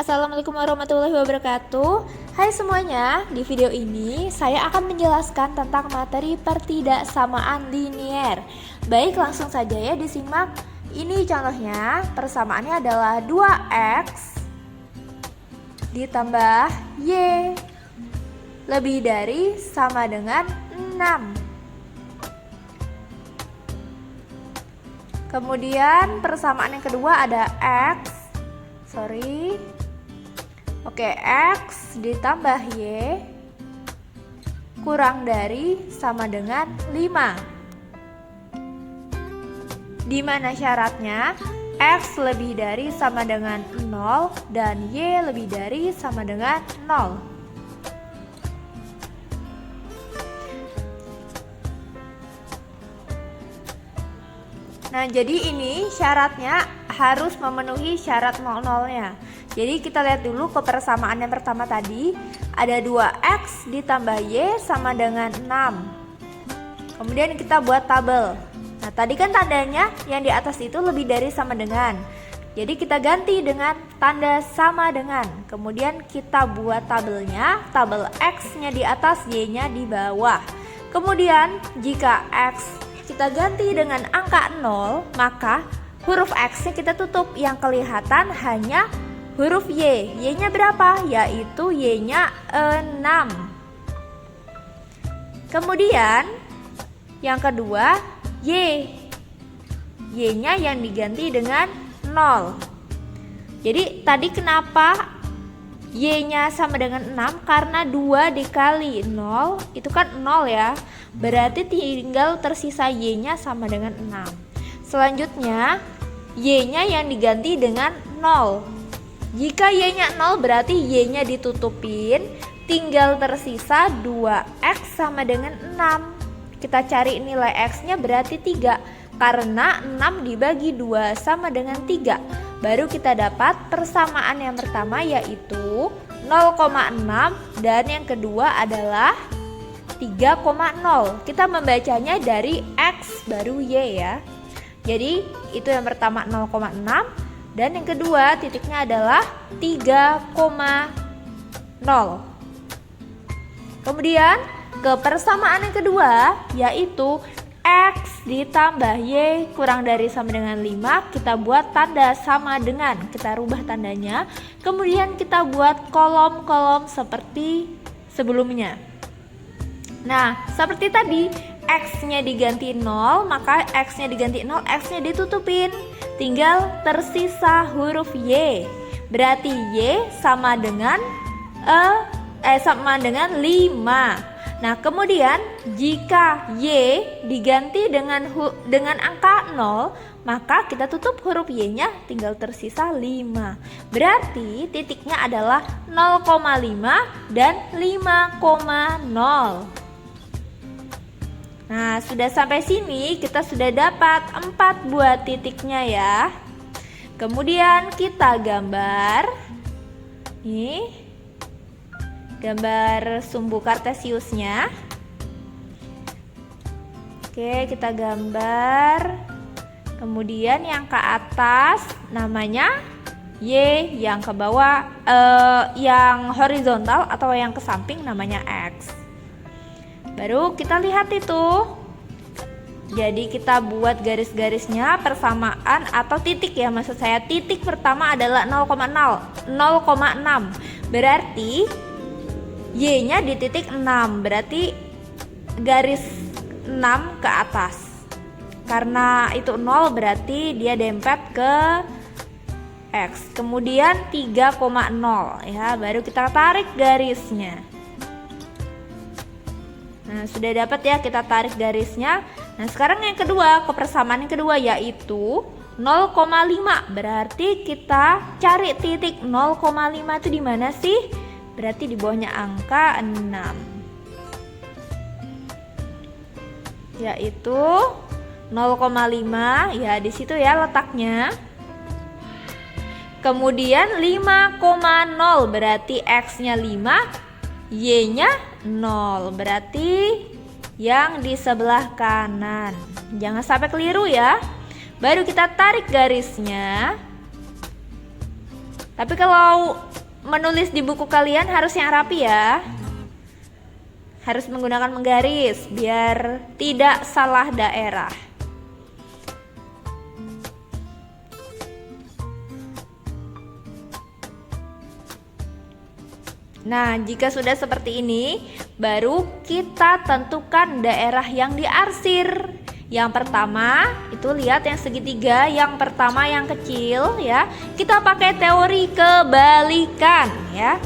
Assalamualaikum warahmatullahi wabarakatuh. Hai semuanya, di video ini saya akan menjelaskan tentang materi pertidaksamaan linier. Baik, langsung saja ya disimak. Ini contohnya, persamaannya adalah 2x ditambah y lebih dari sama dengan 6. Kemudian persamaan yang kedua ada X ditambah Y kurang dari sama dengan 5. Dimana syaratnya X lebih dari sama dengan 0 dan Y lebih dari sama dengan 0. Nah, jadi ini syaratnya harus memenuhi syarat 0-0-nya. Jadi kita lihat dulu ke persamaan yang pertama tadi. Ada 2x ditambah y sama dengan 6. Kemudian kita buat tabel. Nah, tadi kan tandanya yang di atas itu lebih dari sama dengan. Jadi kita ganti dengan tanda sama dengan. Kemudian kita buat tabelnya. Tabel x-nya di atas, y-nya di bawah. Kemudian jika x kita ganti dengan angka 0, maka huruf X-nya kita tutup. Yang kelihatan hanya huruf Y. Y-nya berapa? Yaitu Y-nya 6. Kemudian yang kedua Y. Y-nya yang diganti dengan 0. Jadi tadi kenapa Y-nya sama dengan 6? Karena 2 dikali 0 itu kan 0 ya. Berarti tinggal tersisa Y-nya sama dengan 6. Selanjutnya Y-nya yang diganti dengan 0. Jika Y-nya 0 berarti Y-nya ditutupin. Tinggal tersisa 2X sama dengan 6. Kita cari nilai X-nya berarti 3. Karena 6 dibagi 2 sama dengan 3. Baru kita dapat persamaan yang pertama yaitu 0,6 dan yang kedua adalah 3,0. Kita membacanya dari X baru Y ya. Jadi itu yang pertama 0,6 dan yang kedua titiknya adalah 3,0. Kemudian ke persamaan yang kedua yaitu X ditambah Y kurang dari sama dengan 5. Kita buat tanda sama dengan. Kita rubah tandanya. Kemudian kita buat kolom-kolom seperti sebelumnya. Nah, seperti tadi X-nya diganti 0, maka X-nya diganti 0, X-nya ditutupin. Tinggal tersisa huruf Y. Berarti Y sama dengan 5. Nah, kemudian jika Y diganti dengan angka 0, maka kita tutup huruf Y-nya, tinggal tersisa 5. Berarti titiknya adalah 0,5 dan 5,0. Nah, sudah sampai sini kita sudah dapat 4 buah titiknya ya. Kemudian kita gambar. Nih, gambar sumbu kartesiusnya. Oke, kita gambar. Kemudian yang ke atas namanya Y, yang ke bawah yang horizontal atau yang ke samping namanya X. Baru kita lihat itu. Jadi kita buat garis-garisnya persamaan atau titik ya, maksud saya titik pertama adalah 0,6. Berarti Y-nya di titik 6, berarti garis 6 ke atas. Karena itu 0 berarti dia dempet ke X. Kemudian 3,0 ya, baru kita tarik garisnya. Nah, sudah dapat ya, kita tarik garisnya. Nah, sekarang yang kedua, ke persamaan yang kedua yaitu 0,5. Berarti kita cari titik 0,5 itu di mana sih? Berarti di bawahnya angka 6. Yaitu 0,5 ya, di situ ya letaknya. Kemudian 5,0 berarti X-nya 5, Y-nya 0. Berarti yang di sebelah kanan. Jangan sampai keliru ya. Baru kita tarik garisnya. Tapi kalau menulis di buku kalian harus yang rapi ya. Harus menggunakan menggaris biar tidak salah daerah. Nah, jika sudah seperti ini, baru kita tentukan daerah yang diarsir. Yang pertama, itu lihat yang segitiga, yang pertama yang kecil ya. Kita pakai teori kebalikan ya.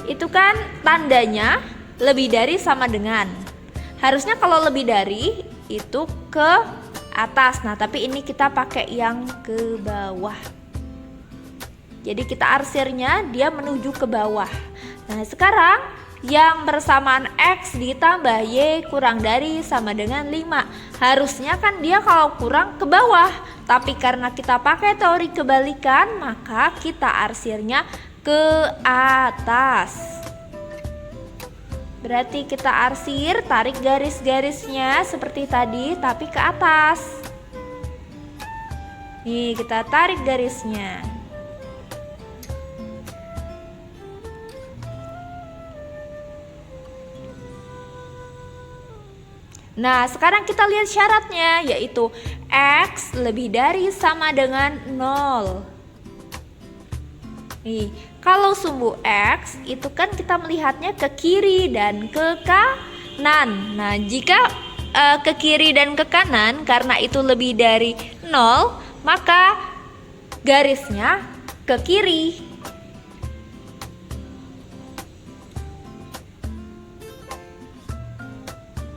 Itu kan tandanya lebih dari sama dengan. Harusnya kalau lebih dari itu ke atas. Nah, tapi ini kita pakai yang ke bawah. Jadi kita arsirnya dia menuju ke bawah. Nah, sekarang yang bersamaan X ditambah Y kurang dari sama dengan 5. Harusnya kan dia kalau kurang ke bawah. Tapi karena kita pakai teori kebalikan, maka kita arsirnya ke atas. Berarti kita arsir, tarik garis-garisnya seperti tadi tapi ke atas. Nih, kita tarik garisnya. Nah, sekarang kita lihat syaratnya, yaitu X lebih dari sama dengan 0. Nih, kalau sumbu X itu kan kita melihatnya ke kiri dan ke kanan. Nah, jika ke kiri dan ke kanan karena itu lebih dari 0, maka garisnya ke kiri.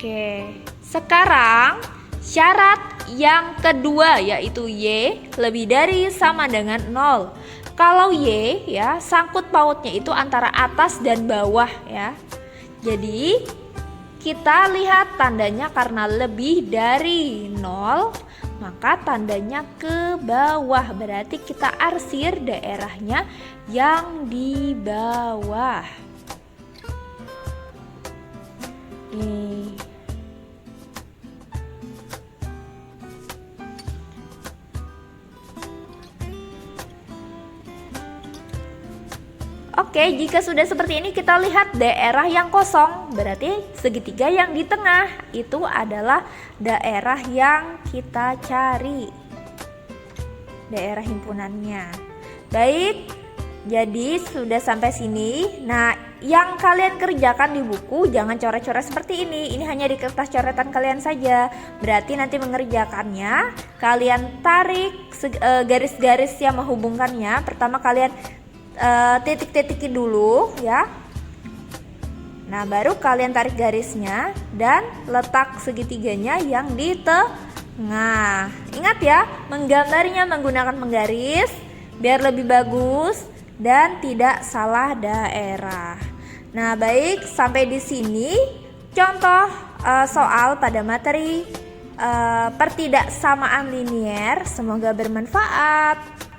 Oke, sekarang syarat yang kedua yaitu Y lebih dari sama dengan 0. Kalau Y ya, sangkut pautnya itu antara atas dan bawah ya. Jadi kita lihat tandanya karena lebih dari 0, maka tandanya ke bawah. Berarti kita arsir daerahnya yang di bawah. Nih. Oke, jika sudah seperti ini kita lihat daerah yang kosong. Berarti segitiga yang di tengah itu adalah daerah yang kita cari. Daerah himpunannya. Baik, jadi sudah sampai sini. Nah, yang kalian kerjakan di buku jangan coret-coret seperti ini. Ini hanya di kertas coretan kalian saja. Berarti nanti mengerjakannya kalian tarik garis-garis yang menghubungkannya. Pertama kalian titik-titikin dulu ya. Nah, baru kalian tarik garisnya dan letak segitiganya yang di tengah. Ingat ya, menggambarnya menggunakan menggaris biar lebih bagus dan tidak salah daerah. Nah, baik, sampai di sini contoh soal pada materi pertidaksamaan linier. Semoga bermanfaat.